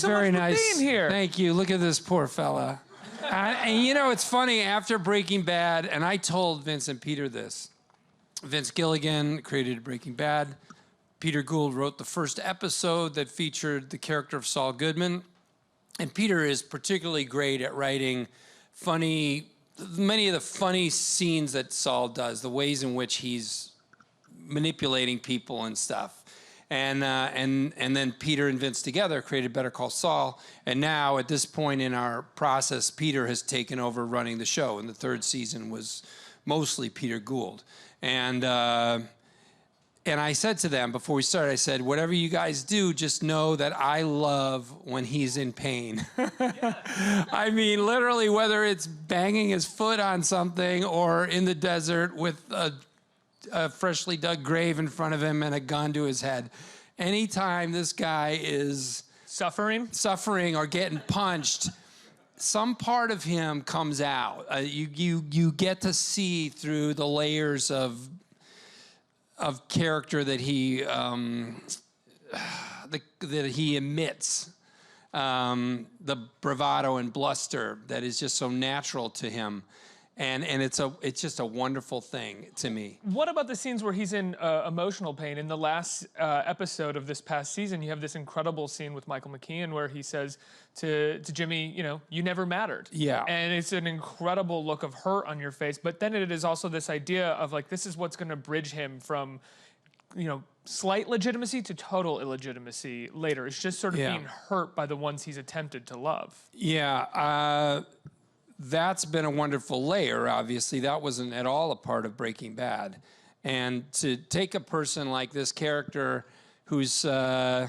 Thanks so much for being here. Thank you. Look at this poor fella. And you know, it's funny, after Breaking Bad, and I told Vince and Peter this. Vince Gilligan created Breaking Bad. Peter Gould wrote the first episode that featured the character of Saul Goodman. And Peter is particularly great at writing many of the funny scenes that Saul does, the ways in which he's manipulating people and stuff. And then Peter and Vince together created Better Call Saul. And now, at this point in our process, Peter has taken over running the show. And the third season was mostly Peter Gould. And I said to them before we started, I said, whatever you guys do, just know that I love when he's in pain. I mean, literally, whether it's banging his foot on something or in the desert with a freshly dug grave in front of him and a gun to his head. Anytime this guy is suffering or getting punched, some part of him comes out. You get to see through the layers of character that he emits, the bravado and bluster that is just so natural to him. And it's just a wonderful thing to me. What about the scenes where he's in emotional pain? In the last episode of this past season, you have this incredible scene with Michael McKean where he says to Jimmy, you know, you never mattered. Yeah. And it's an incredible look of hurt on your face. But then it is also this idea of like, this is what's going to bridge him from, you know, slight legitimacy to total illegitimacy later. It's just sort of being hurt by the ones he's attempted to love. Yeah. That's been a wonderful layer, obviously. That wasn't at all a part of Breaking Bad. And to take a person like this character who's, you know,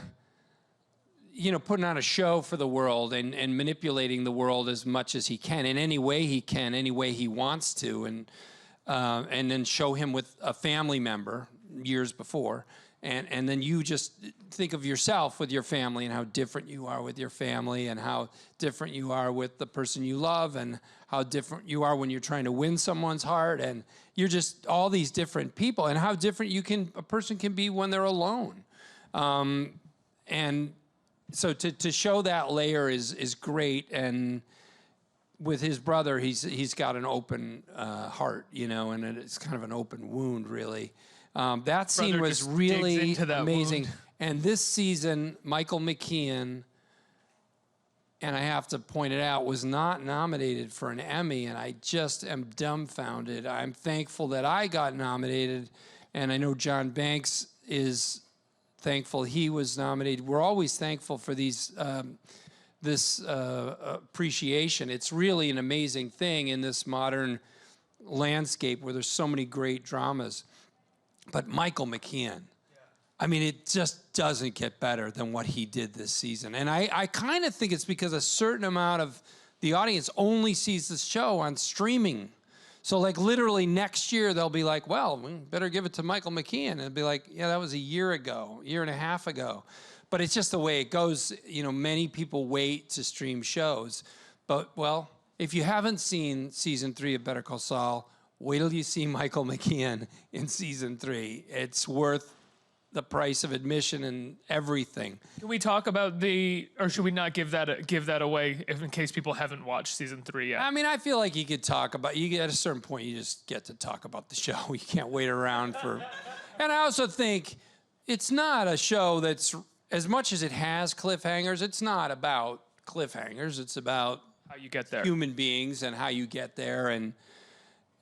putting on a show for the world and manipulating the world as much as he can, in any way he can, any way he wants to, and then show him with a family member years before, and then you just think of yourself with your family and how different you are with your family and how different you are with the person you love and how different you are when you're trying to win someone's heart, and you're just all these different people, and how different a person can be when they're alone. And so to show that layer is great. And with his brother, he's got an open heart, you know, and it's kind of an open wound, really. That scene was really amazing. Wound. And this season, Michael McKean, and I have to point it out, was not nominated for an Emmy, and I just am dumbfounded. I'm thankful that I got nominated, and I know John Banks is thankful he was nominated. We're always thankful for this appreciation. It's really an amazing thing in this modern landscape where there's so many great dramas. But Michael McKean, I mean, it just doesn't get better than what he did this season. And I kind of think it's because a certain amount of the audience only sees this show on streaming. So, like, literally next year, they'll be like, well, we better give it to Michael McKean. And it'll be like, yeah, that was a year and a half ago. But it's just the way it goes. You know, many people wait to stream shows. But, well, if you haven't seen season 3 of Better Call Saul, wait till you see Michael McKean in season 3. It's worth the price of admission and everything. Can we talk about or should we not give that away in case people haven't watched season 3 yet? I mean, I feel like you could talk about, at a certain point, you just get to talk about the show. You can't wait around for, and I also think it's not a show that's, as much as it has cliffhangers, it's not about cliffhangers. It's about how you get there, human beings and how you get there, and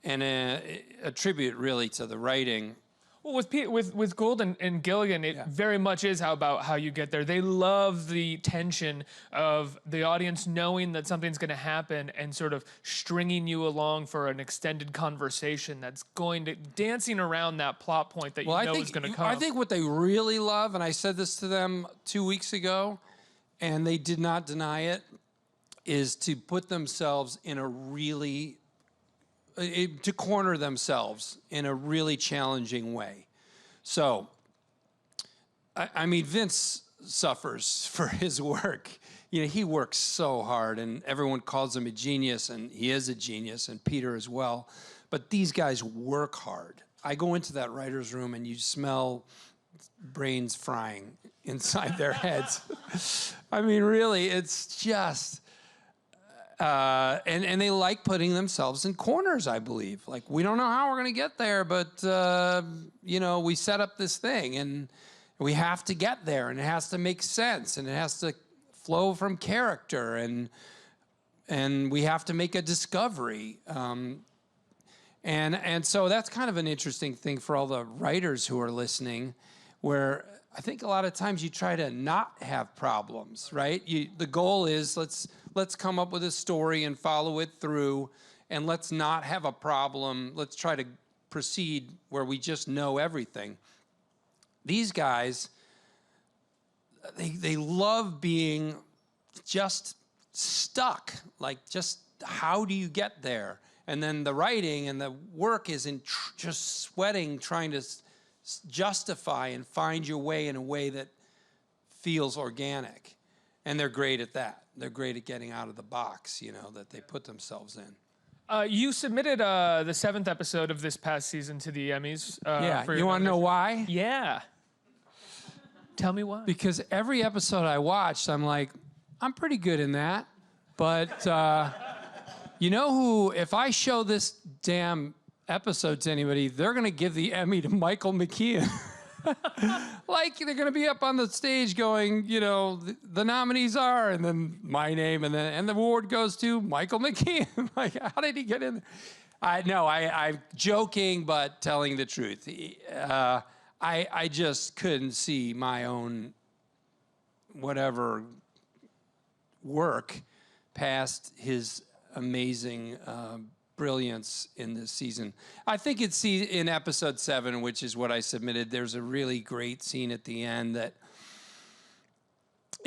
a tribute really to the writing. Well, with Gould and Gilligan, it very much is about how you get there. They love the tension of the audience knowing that something's going to happen and sort of stringing you along for an extended conversation that's dancing around that plot point that you know is going to come. I think what they really love, and I said this to them 2 weeks ago, and they did not deny it, is to put themselves in to corner themselves in a really challenging way. So, I mean, Vince suffers for his work. You know, he works so hard, and everyone calls him a genius, and he is a genius, and Peter as well. But these guys work hard. I go into that writer's room, and you smell brains frying inside their heads. I mean, really, it's just, and they like putting themselves in corners, I believe. Like, we don't know how we're going to get there, but, you know, we set up this thing, and we have to get there, and it has to make sense, and it has to flow from character, and we have to make a discovery. And so that's kind of an interesting thing for all the writers who are listening, where I think a lot of times you try to not have problems, right? The goal is let's come up with a story and follow it through, and let's not have a problem. Let's try to proceed where we just know everything. These guys, they love being just stuck, like just how do you get there? And then the writing and the work is in just sweating, trying to justify and find your way in a way that feels organic. And they're great at that. They're great at getting out of the box, you know, that they put themselves in. You submitted the 7th episode of this past season to the Emmys. Yeah, you want to know why? Yeah. Tell me why. Because every episode I watched, I'm like, I'm pretty good in that. But you know who, if I show this damn episode to anybody, they're going to give the Emmy to Michael McKean. Like, they're going to be up on the stage going, you know, the nominees are, and then my name, and the award goes to Michael McKean. Like, how did he get in there? I'm joking, but telling the truth. I just couldn't see my own whatever work past his amazing brilliance in this season. I think it's in episode 7, which is what I submitted. There's a really great scene at the end that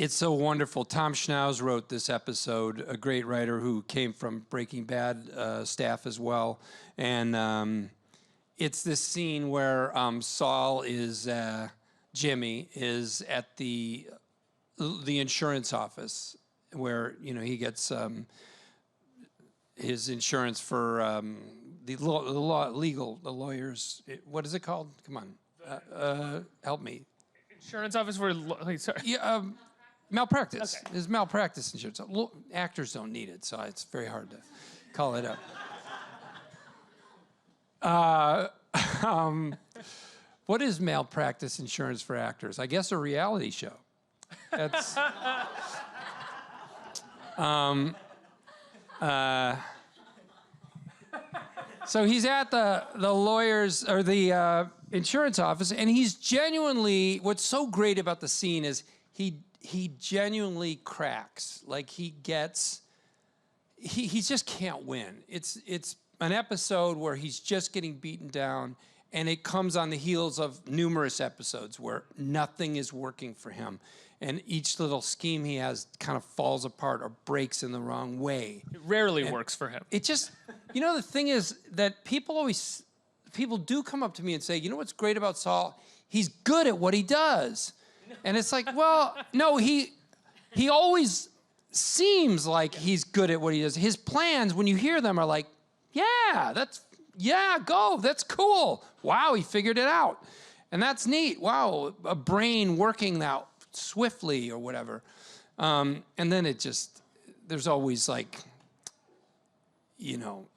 it's so wonderful. Tom Schnauz wrote this episode, a great writer who came from Breaking Bad staff as well. And it's this scene where Saul is, Jimmy is at the insurance office where, you know, he gets his insurance for the lawyers. What is it called? Come on, help me. Insurance office for, sorry. Yeah, malpractice. Okay. His malpractice insurance. Actors don't need it, so it's very hard to call it up. What is malpractice insurance for actors? I guess a reality show. That's. So he's at the lawyers or the insurance office, and he's genuinely. What's so great about the scene is he genuinely cracks. Like he just can't win. It's an episode where he's just getting beaten down, and it comes on the heels of numerous episodes where nothing is working for him. And each little scheme he has kind of falls apart or breaks in the wrong way. It rarely works for him. It just, you know, the thing is that people do come up to me and say, you know what's great about Saul? He's good at what he does. And it's like, well, no, he always seems like he's good at what he does. His plans, when you hear them, are like, go, that's cool. Wow, he figured it out. And that's neat. Wow, a brain working that swiftly or whatever. And then there's always like, you know,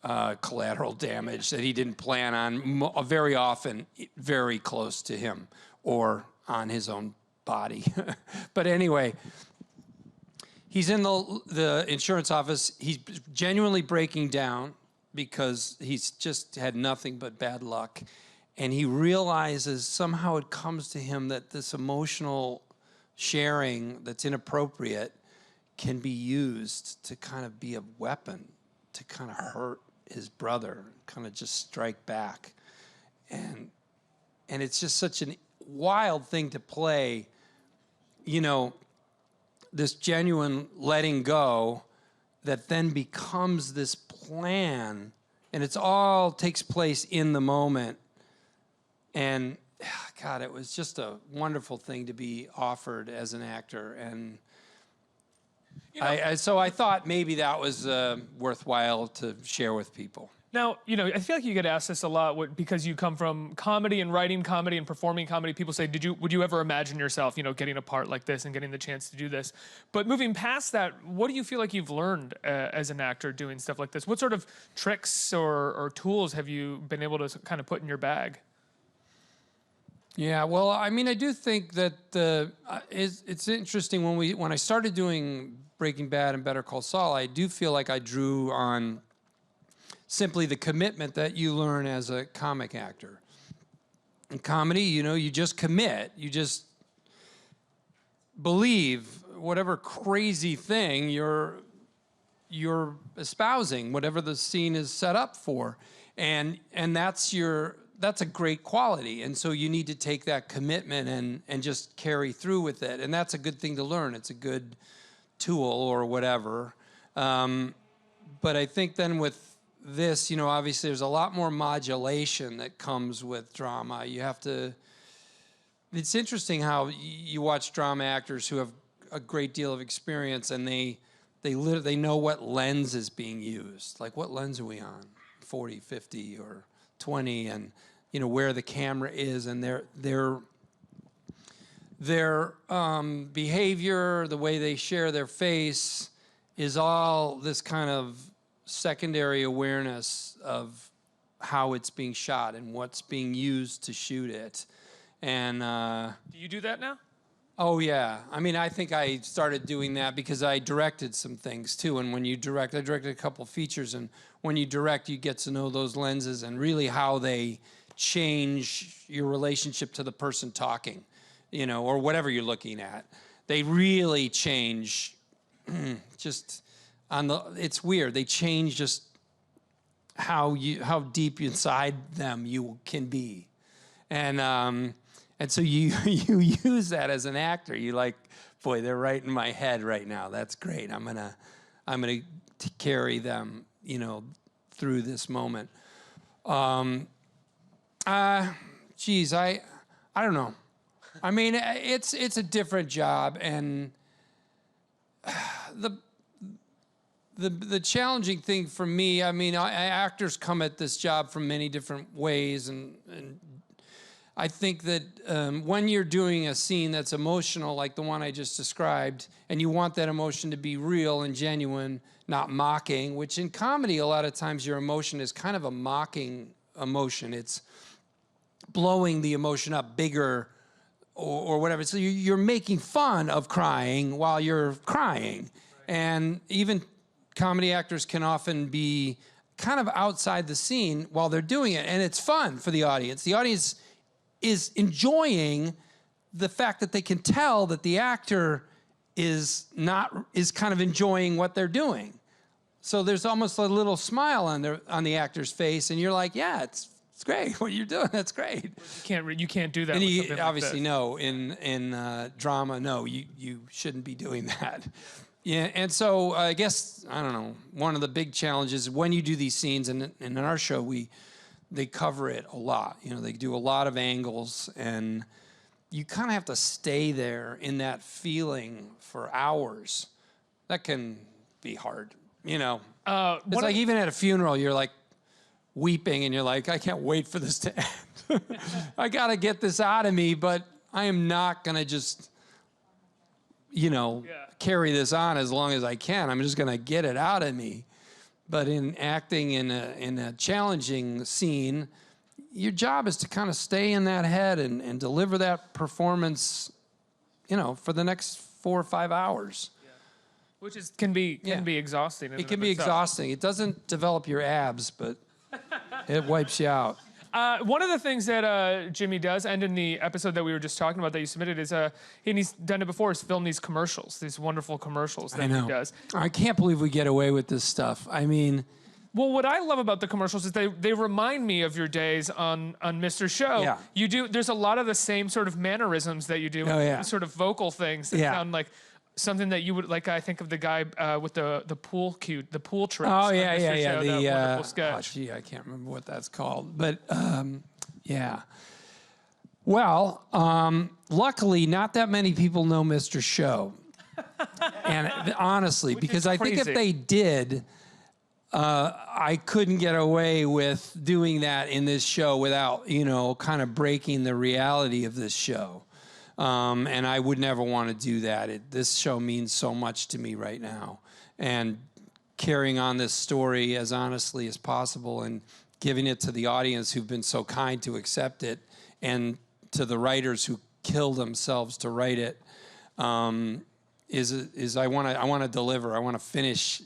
collateral damage that he didn't plan on, very often very close to him or on his own body. But anyway, he's in the insurance office. He's genuinely breaking down because he's just had nothing but bad luck. And he realizes, somehow it comes to him that this emotional sharing that's inappropriate can be used to kind of be a weapon to kind of hurt his brother, kind of just strike back. And it's just such a wild thing to play, you know, this genuine letting go that then becomes this plan, and it's all takes place in the moment. And God, it was just a wonderful thing to be offered as an actor. And so I thought maybe that was worthwhile to share with people. Now, I feel like you get asked this a lot because you come from comedy and writing comedy and performing comedy. People say, would you ever imagine yourself, getting a part like this and getting the chance to do this? But moving past that, what do you feel like you've learned as an actor doing stuff like this? What sort of tricks or tools have you been able to kind of put in your bag? Yeah, well, I mean, I do think that it's interesting when I started doing Breaking Bad and Better Call Saul, I do feel like I drew on simply the commitment that you learn as a comic actor. In comedy, you just commit. You just believe whatever crazy thing you're espousing, whatever the scene is set up for. And that's a great quality. And so you need to take that commitment and just carry through with it. And that's a good thing to learn. It's a good tool or whatever. But I think then with this, obviously there's a lot more modulation that comes with drama. It's interesting how you watch drama actors who have a great deal of experience and they know what lens is being used. Like, what lens are we on? 40, 50, or 20, and where the camera is, and their behavior, the way they share their face is all this kind of secondary awareness of how it's being shot and what's being used to shoot it. And do you do that now? Oh yeah, I mean, I think I started doing that because I directed some things too. And when you direct, I directed a couple features, and when you direct, you get to know those lenses and really how they change your relationship to the person talking, or whatever you're looking at. They really change it's weird. They change just how deep inside them you can be. And so you use that as an actor. You like, boy, they're right in my head right now. That's great. I'm gonna carry them, through this moment. Geez, I don't know. I mean, it's a different job, and the challenging thing for me, I mean, actors come at this job from many different ways, and I think that when you're doing a scene that's emotional, like the one I just described, and you want that emotion to be real and genuine, not mocking, which in comedy, a lot of times your emotion is kind of a mocking emotion. It's blowing the emotion up bigger or whatever. So you're making fun of crying while you're crying. And even comedy actors can often be kind of outside the scene while they're doing it, and it's fun for the audience. The audience is enjoying the fact that they can tell that the actor is kind of enjoying what they're doing. So there's almost a little smile on the actor's face, and you're like, yeah, it's great what you're doing. That's great. You can't do that. And with obviously, like no, in drama, no, you shouldn't be doing that. Yeah, and so I guess, I don't know, one of the big challenges when you do these scenes, and in our show, they cover it a lot. They do a lot of angles, and you kind of have to stay there in that feeling for hours. That can be hard, It's like even at a funeral, you're like weeping, and you're like, I can't wait for this to end. I got to get this out of me, but I am not going to just, carry this on as long as I can. I'm just going to get it out of me. But in acting in a challenging scene, your job is to kind of stay in that head and deliver that performance, for the next 4 or 5 hours. Yeah. Which can be exhausting. It can be exhausting. It doesn't develop your abs, but it wipes you out. One of the things that Jimmy does, and in the episode that we were just talking about that you submitted, is and he's done it before, is film these commercials, these wonderful commercials that he does. I can't believe we get away with this stuff. I mean, well, what I love about the commercials is they remind me of your days on Mr. Show. Yeah. There's a lot of the same sort of mannerisms that you do, sort of vocal things that sound like something that you would like. I think of the guy with the pool trips. Oh yeah, Show, the that wonderful sketch. I can't remember what that's called, but yeah. Well, luckily, not that many people know Mr. Show, and honestly, because I think if they did, I couldn't get away with doing that in this show without, kind of breaking the reality of this show. And I would never want to do that. This show means so much to me right now. And carrying on this story as honestly as possible and giving it to the audience who've been so kind to accept it, and to the writers who kill themselves to write it, is I want to deliver. I want to finish,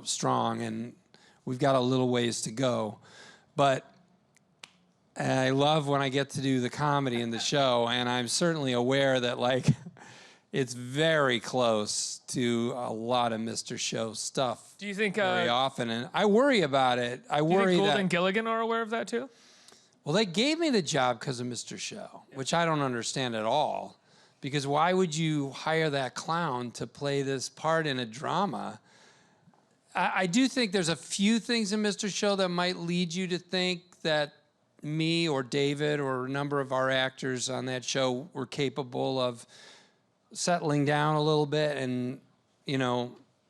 strong, and we've got a little ways to go. But I love when I get to do the comedy in the show, and I'm certainly aware that, it's very close to a lot of Mr. Show stuff. Do you think very often, and I worry about it. I worry do you think Gould that and Gilligan are aware of that too? Well, they gave me the job because of Mr. Show, which I don't understand at all. Because why would you hire that clown to play this part in a drama? I do think there's a few things in Mr. Show that might lead you to think that me or David or a number of our actors on that show were capable of settling down a little bit and,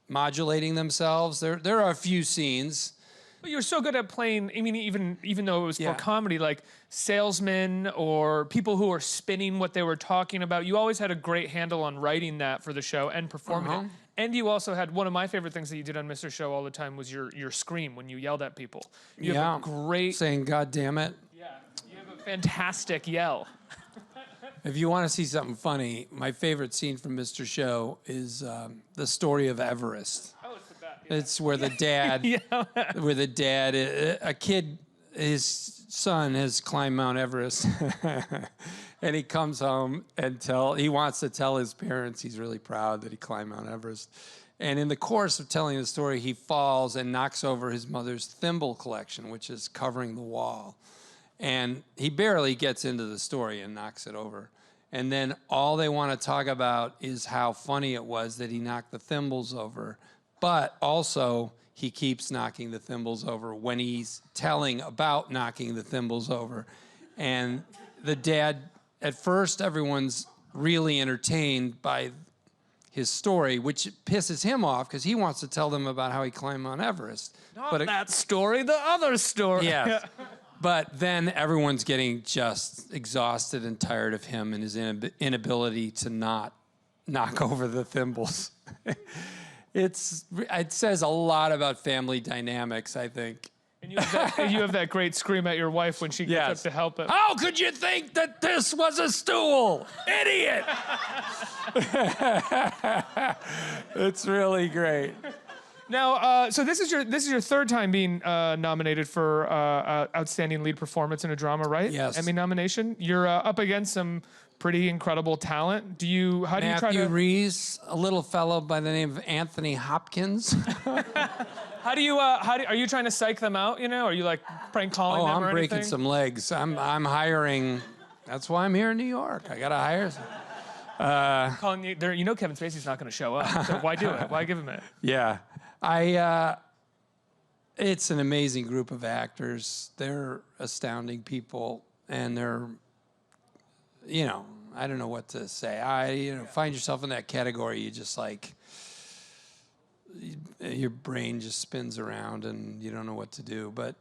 modulating themselves. There are a few scenes. But you're so good at playing, even though it was for comedy, like salesmen or people who are spinning what they were talking about. You always had a great handle on writing that for the show and performing it. And you also had one of my favorite things that you did on Mr. Show all the time was your scream when you yelled at people. You have a great... Saying, God damn it. Yeah, you have a fantastic yell. If you want to see something funny, my favorite scene from Mr. Show is the story of Everest. Oh, it's the best. Yeah. It's where the dad, a kid, his son has climbed Mount Everest, and he comes home and he wants to tell his parents he's really proud that he climbed Mount Everest. And in the course of telling the story, he falls and knocks over his mother's thimble collection, which is covering the wall. And he barely gets into the story and knocks it over. And then all they want to talk about is how funny it was that he knocked the thimbles over. But also, he keeps knocking the thimbles over when he's telling about knocking the thimbles over. And the dad, at first, everyone's really entertained by his story, which pisses him off because he wants to tell them about how he climbed Mount Everest. Not that story, the other story. Yeah. But then everyone's getting just exhausted and tired of him and his inability to not knock over the thimbles. It says a lot about family dynamics, I think. And you have that great scream at your wife when she gets up to help him. How could you think that this was a stool? Idiot! It's really great. Now, so this is your third time being nominated for outstanding lead performance in a drama, right? Yes. Emmy nomination. You're up against some pretty incredible talent. How do you try to? Matthew Reese, a little fellow by the name of Anthony Hopkins. Are you trying to psych them out? Are you like prank calling them or I'm breaking anything? some legs. I'm hiring. That's why I'm here in New York. I gotta hire. Calling you, Kevin Spacey's not going to show up. So why do it? Why give him it? Yeah. It's an amazing group of actors. They're astounding people, and they're, I don't know what to say. Find yourself in that category. You just your brain just spins around and you don't know what to do. But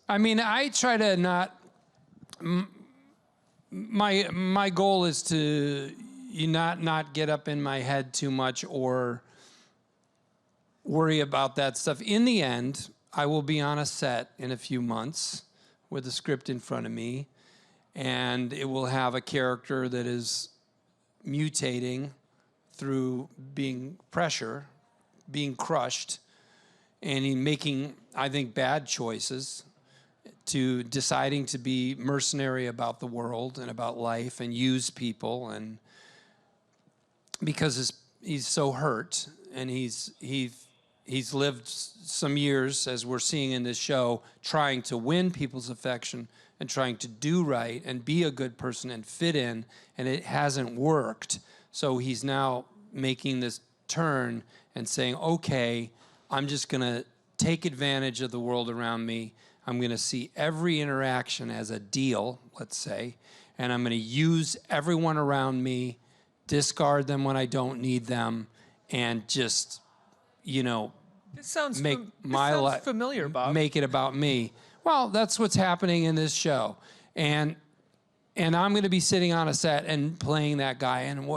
I try to not. My goal is to not get up in my head too much or worry about that stuff. In the end, I will be on a set in a few months with a script in front of me, and it will have a character that is mutating through being crushed, and in making, I think, bad choices, to deciding to be mercenary about the world and about life and use people, and because he's so hurt and he's lived some years, as we're seeing in this show, trying to win people's affection and trying to do right and be a good person and fit in, and it hasn't worked. So he's now making this turn and saying, okay, I'm just going to take advantage of the world around me. I'm going to see every interaction as a deal, let's say, and I'm going to use everyone around me, discard them when I don't need them, and just, This sounds make my life familiar, Bob. Make it about me. Well, that's what's happening in this show, and I'm going to be sitting on a set and playing that guy. And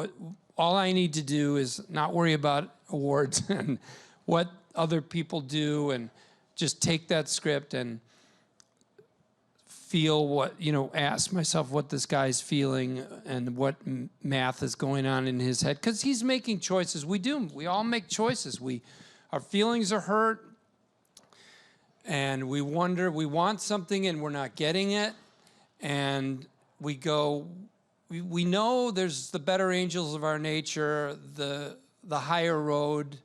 all I need to do is not worry about awards and what other people do, and just take that script and feel what, ask myself what this guy's feeling and what math is going on in his head, because he's making choices. We all make choices. Our feelings are hurt, and we want something and we're not getting it, and we know there's the better angels of our nature, the higher road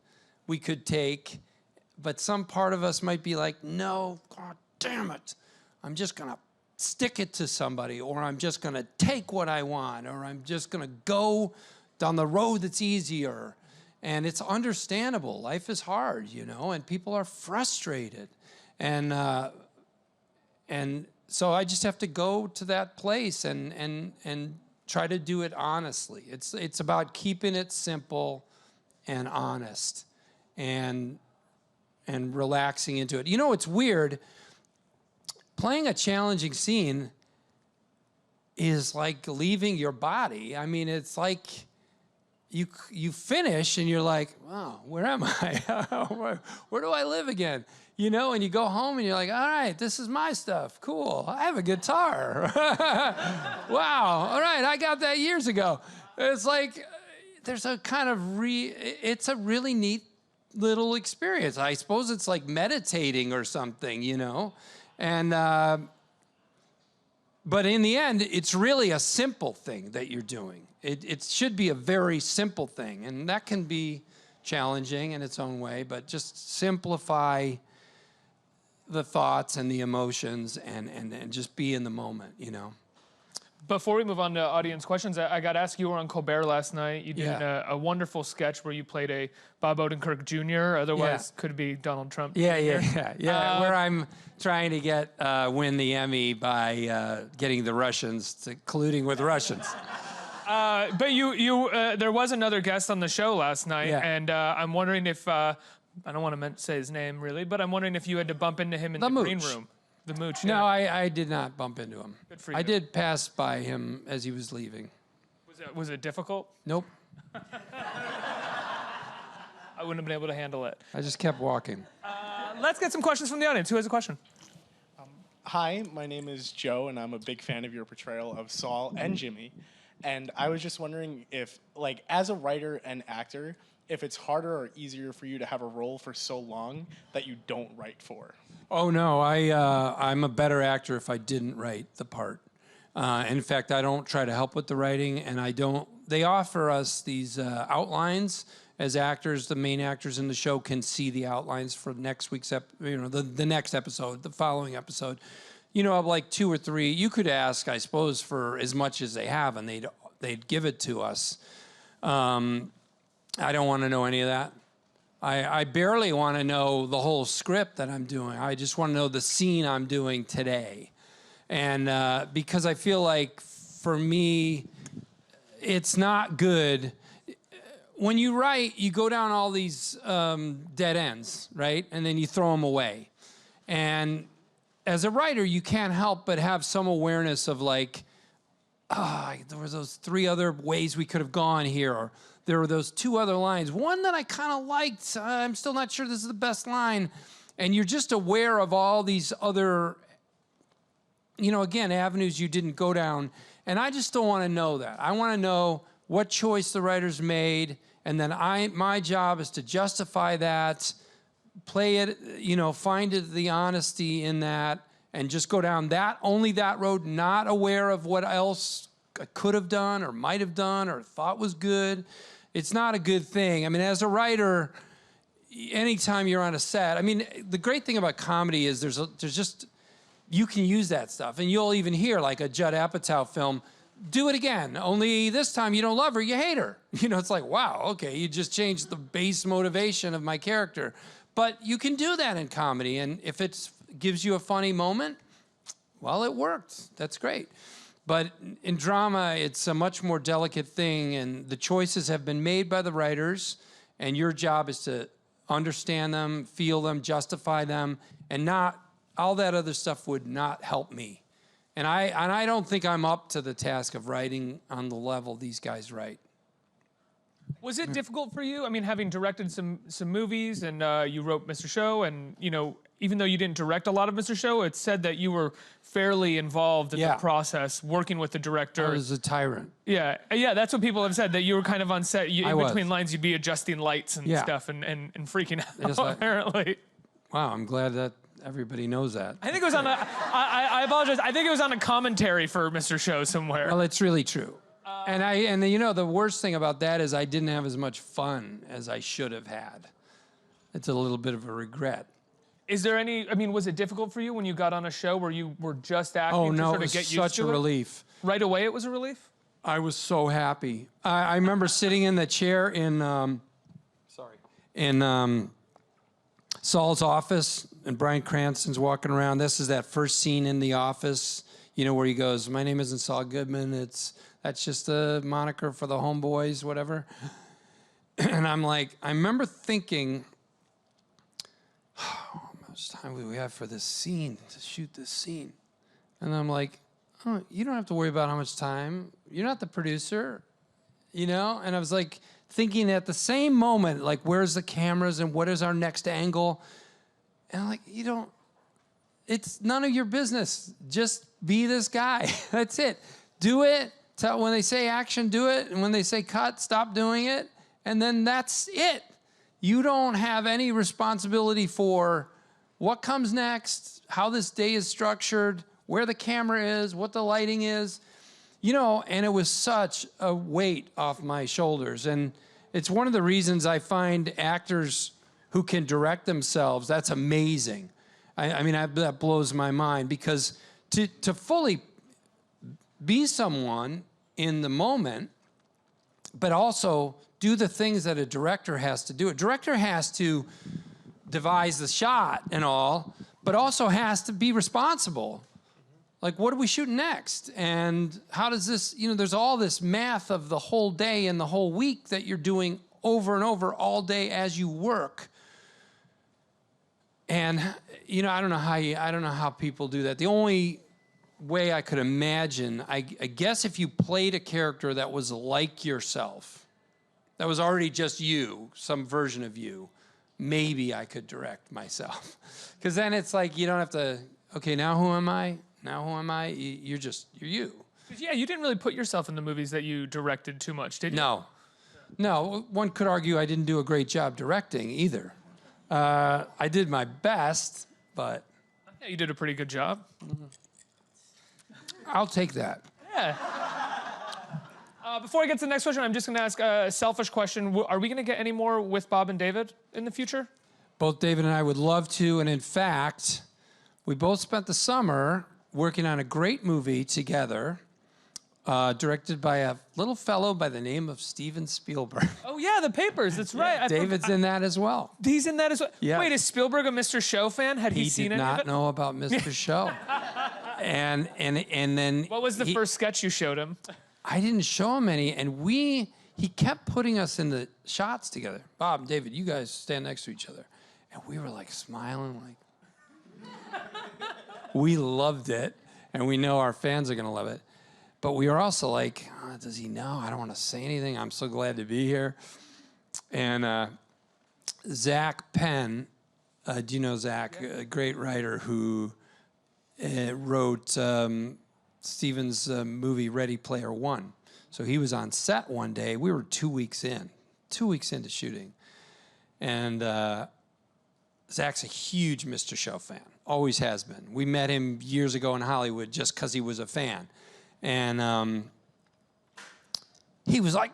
we could take, but some part of us might be like, no, God damn it, I'm just gonna stick it to somebody, or I'm just gonna take what I want, or I'm just gonna go down the road that's easier. And it's understandable. Life is hard, and people are frustrated. And so I just have to go to that place and try to do it honestly. It's about keeping it simple and honest and relaxing into it. It's weird. Playing a challenging scene is like leaving your body. I mean, it's like you finish and you're like, wow, where am I? where do I live again? And you go home and you're like, all right, this is my stuff. Cool. I have a guitar. Wow. All right, I got that years ago. It's like there's a kind of it's a really neat little experience. I suppose it's like meditating or something, And but in the end, it's really a simple thing that you're doing. It should be a very simple thing, and that can be challenging in its own way, but just simplify the thoughts and the emotions and just be in the moment, Before we move on to audience questions, I got to ask, you were on Colbert last night. You did a wonderful sketch where you played a Bob Odenkirk Jr., otherwise could be Donald Trump Jr. Yeah, where I'm trying to win the Emmy by getting the Russians to colluding with Russians. But there was another guest on the show last night, and I'm wondering if, I don't want to say his name really, but I'm wondering if you had to bump into him in the green room. The mooch. No, I did not bump into him. Good for you. I did pass by him as he was leaving. Was it difficult? Nope. I wouldn't have been able to handle it. I just kept walking. Let's get some questions from the audience. Who has a question? Hi, my name is Joe, and I'm a big fan of your portrayal of Saul and Jimmy. And I was just wondering if, as a writer and actor, if it's harder or easier for you to have a role for so long that you don't write for. Oh, no, I'm a better actor if I didn't write the part. In fact, I don't try to help with the writing, and they offer us these outlines. As actors, the main actors in the show can see the outlines for next week's, the next episode, the following episode. Of like 2 or 3, you could ask, I suppose, for as much as they have, and they'd give it to us. I don't want to know any of that. I barely want to know the whole script that I'm doing. I just want to know the scene I'm doing today. And because I feel like, for me, it's not good. When you write, you go down all these dead ends, right? And then you throw them away. And as a writer, you can't help but have some awareness of like, there were those 3 other ways we could have gone here, or there were those 2 other lines. One that I kind of liked, I'm still not sure this is the best line. And you're just aware of all these other, again, avenues you didn't go down. And I just don't want to know that. I want to know what choice the writers made, and then my job is to justify that, play it, find the honesty in that, and just go down only that road, not aware of what else I could have done or might have done or thought was good. It's not a good thing. I mean, as a writer, anytime you're on a set, the great thing about comedy is there's just, you can use that stuff. And you'll even hear like a Judd Apatow film, do it again, only this time you don't love her, you hate her. It's like, wow, okay, you just changed the base motivation of my character. But you can do that in comedy, and if it gives you a funny moment, well, it worked. That's great. But in drama, it's a much more delicate thing, and the choices have been made by the writers, and your job is to understand them, feel them, justify them, and not all that other stuff would not help me. And I don't think I'm up to the task of writing on the level these guys write. Was it difficult for you? I mean, having directed some movies, and you wrote Mr. Show, and even though you didn't direct a lot of Mr. Show, it's said that you were fairly involved in the process, working with the director. I was a tyrant. Yeah, that's what people have said, that you were kind of on set. In between lines, you'd be adjusting lights and stuff and freaking out, apparently. Wow, I'm glad that everybody knows that. I think it was on I apologize. I think it was on a commentary for Mr. Show somewhere. Well, it's really true. And the worst thing about that is I didn't have as much fun as I should have had. It's a little bit of a regret. Is there was it difficult for you when you got on a show where you were just acting to sort of get used to it? Oh, no, it was such a relief. Right away it was a relief? I was so happy. I remember sitting in the chair in Saul's office, and Bryan Cranston's walking around. This is that first scene in The Office, where he goes, "My name isn't Saul Goodman, that's just a moniker for the homeboys, whatever." And I'm like, I remember thinking, how much time do we have for this scene, to shoot this scene? And I'm like, oh, you don't have to worry about how much time. You're not the producer, And I was like thinking at the same moment, like, where's the cameras and what is our next angle? And I'm like, it's none of your business. Just be this guy. That's it. Do it. When they say action, do it. And when they say cut, stop doing it. And then that's it. You don't have any responsibility for what comes next, how this day is structured, where the camera is, what the lighting is. And it was such a weight off my shoulders. And it's one of the reasons I find actors who can direct themselves, that's amazing. That blows my mind, because to fully be someone in the moment, but also do the things that a director has to do. A director has to devise the shot and all, but also has to be responsible. Like, what are we shooting next? And how does this, there's all this math of the whole day and the whole week that you're doing over and over all day as you work. And, I don't know how people do that. The only way I could imagine, I guess if you played a character that was like yourself, that was already just you, some version of you, maybe I could direct myself. Because then it's like, you don't have to, okay, now who am I? You're you. Yeah, you didn't really put yourself in the movies that you directed too much, did you? No, one could argue I didn't do a great job directing either. I did my best, but... Yeah, you did a pretty good job. I'll take that. Yeah. Before I get to the next question, I'm just going to ask a selfish question. Are we going to get any more with Bob and David in the future? Both David and I would love to, and in fact, we both spent the summer working on a great movie together, directed by a little fellow by the name of Steven Spielberg. Oh, yeah, The Papers. That's right. David's in that as well. He's in that as well? Yeah. Wait, is Spielberg a Mr. Show fan? Had he seen any of it? He did not know about Mr. Show. And then... What was the first sketch you showed him? I didn't show him any, and he kept putting us in the shots together. Bob and David, you guys stand next to each other. And we were like smiling, like... We loved it, and we know our fans are going to love it. But we were also like, does he know? I don't want to say anything. I'm so glad to be here. And Zach Penn, do you know Zach? A great writer who wrote Steven's movie Ready Player One. So he was on set one day. We were 2 weeks into shooting. And Zach's a huge Mr. Show fan, always has been. We met him years ago in Hollywood just because he was a fan. And he was like,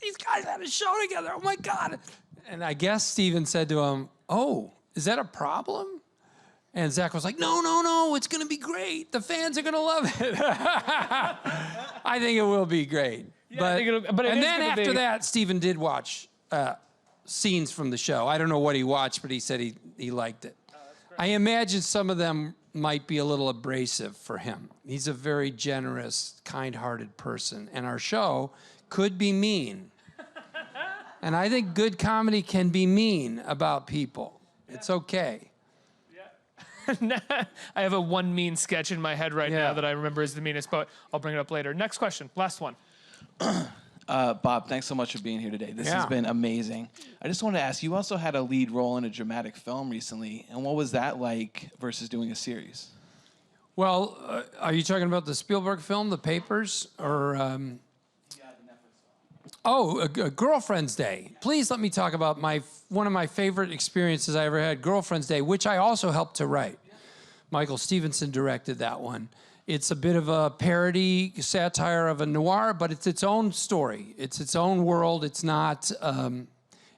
these guys had a show together, oh my God. And I guess Steven said to him, oh, is that a problem? And Zach was like, no, it's going to be great. The fans are going to love it. I think it will be great. Yeah, and then after that, Steven did watch scenes from the show. I don't know what he watched, but he said he liked it. Oh, I imagine some of them might be a little abrasive for him. He's a very generous, kind-hearted person, and our show could be mean. And I think good comedy can be mean about people. It's okay. I have a one mean sketch in my head right Yeah. now that I remember is the meanest, but I'll bring it up later. Next question, last one. Bob, thanks so much for being here today. This has been amazing. I just wanted to ask, you also had a lead role in a dramatic film recently, and what was that like versus doing a series? Well, are you talking about the Spielberg film, The Papers, or? Yeah, the Netflix film. Oh, a Girlfriend's Day. Please let me talk about one of my favorite experiences I ever had, Girlfriend's Day, which I also helped to write. Michael Stevenson directed that one. It's a bit of a parody, satire of a noir, but it's its own story. It's its own world. It's not,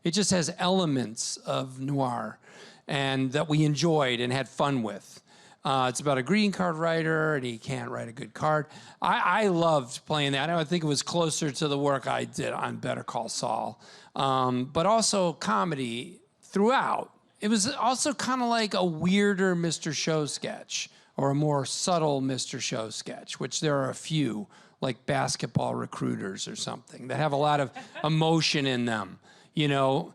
it just has elements of noir and that we enjoyed and had fun with. It's about a greeting card writer, and he can't write a good card. I loved playing that. I think it was closer to the work I did on Better Call Saul, but also comedy throughout. It was also kind of like a weirder Mr. Show sketch, or a more subtle Mr. Show sketch, which there are a few, like Basketball Recruiters or something, that have a lot of emotion in them, you know.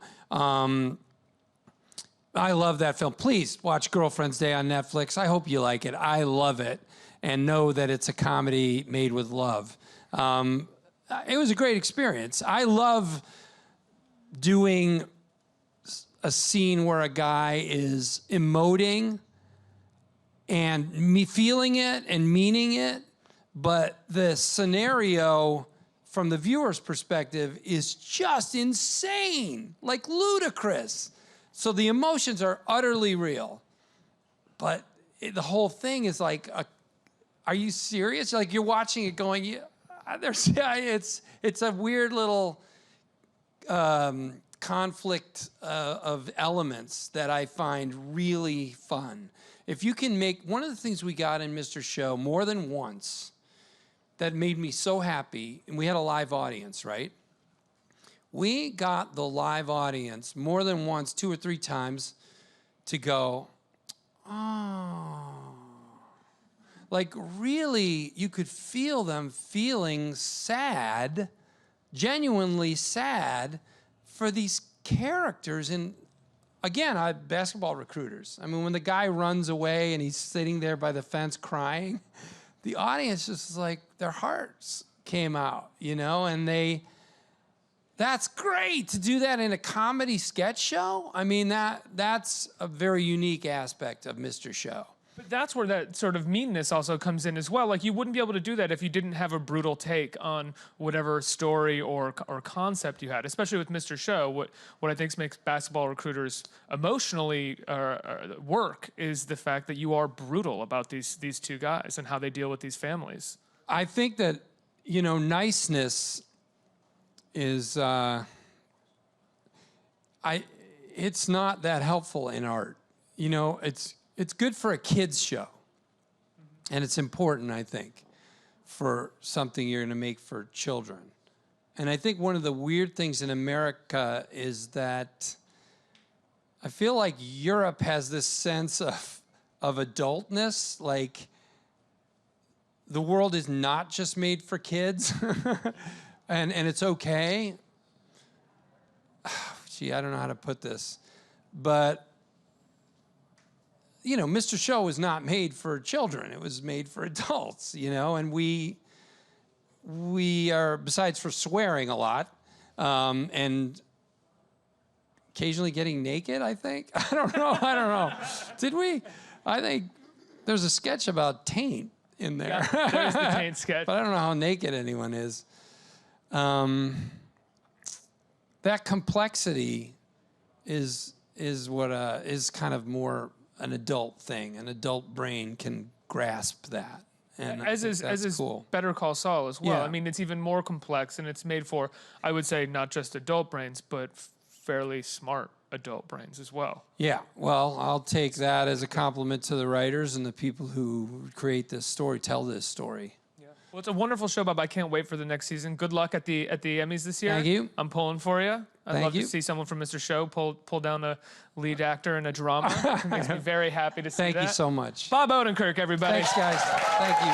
I love that film. Please watch Girlfriend's Day on Netflix. I hope you like it. I love it, and know that it's a comedy made with love. It was a great experience. I love doing a scene where a guy is emoting and me feeling it and meaning it, but the scenario from the viewer's perspective is just insane, like ludicrous. So the emotions are utterly real, but the whole thing is like, are you serious? Like you're watching it going, it's a weird little conflict of elements that I find really fun. If you can make, one of the things we got in Mr. Show more than once that made me so happy, and we had a live audience, right? We got the live audience more than once, 2 or 3 times, to go, oh. Like really, you could feel them feeling sad, genuinely sad for these characters. And again, Basketball Recruiters. I mean, when the guy runs away and he's sitting there by the fence crying, the audience just is like, their hearts came out, you know, and that's great to do that in a comedy sketch show. I mean, that's a very unique aspect of Mr. Show. But that's where that sort of meanness also comes in as well. Like you wouldn't be able to do that if you didn't have a brutal take on whatever story or concept you had. Especially with Mr. Show, what I think makes Basketball Recruiters emotionally work is the fact that you are brutal about these two guys and how they deal with these families. I think that, you know, niceness is it's not that helpful in art. You know, it's good for a kid's show. And it's important, I think, for something you're going to make for children. And I think one of the weird things in America is that I feel like Europe has this sense of adultness, like the world is not just made for kids, and it's okay. Gee, I don't know how to put this, but you know, Mr. Show was not made for children. It was made for adults, you know, and we are, besides for swearing a lot, and occasionally getting naked, I think. I don't know. Did we? I think there's a sketch about taint in there. Yeah, there's the taint sketch. But I don't know how naked anyone is. That complexity is what is kind of more an adult thing. An adult brain can grasp that. And as is cool. Better Call Saul as well. Yeah. I mean, it's even more complex, and it's made for, I would say, not just adult brains, but fairly smart adult brains as well. Yeah, well, I'll take that as a compliment to the writers and the people who create this story, tell this story. Yeah. Well, it's a wonderful show, Bob. I can't wait for the next season. Good luck at the Emmys this year. Thank you. I'm pulling for you. I'd Thank love you. to see someone from Mr. Show pull down a lead actor in a drama. It makes me very happy to see that. Thank you so much. Bob Odenkirk, everybody. Thanks, guys. Thank you.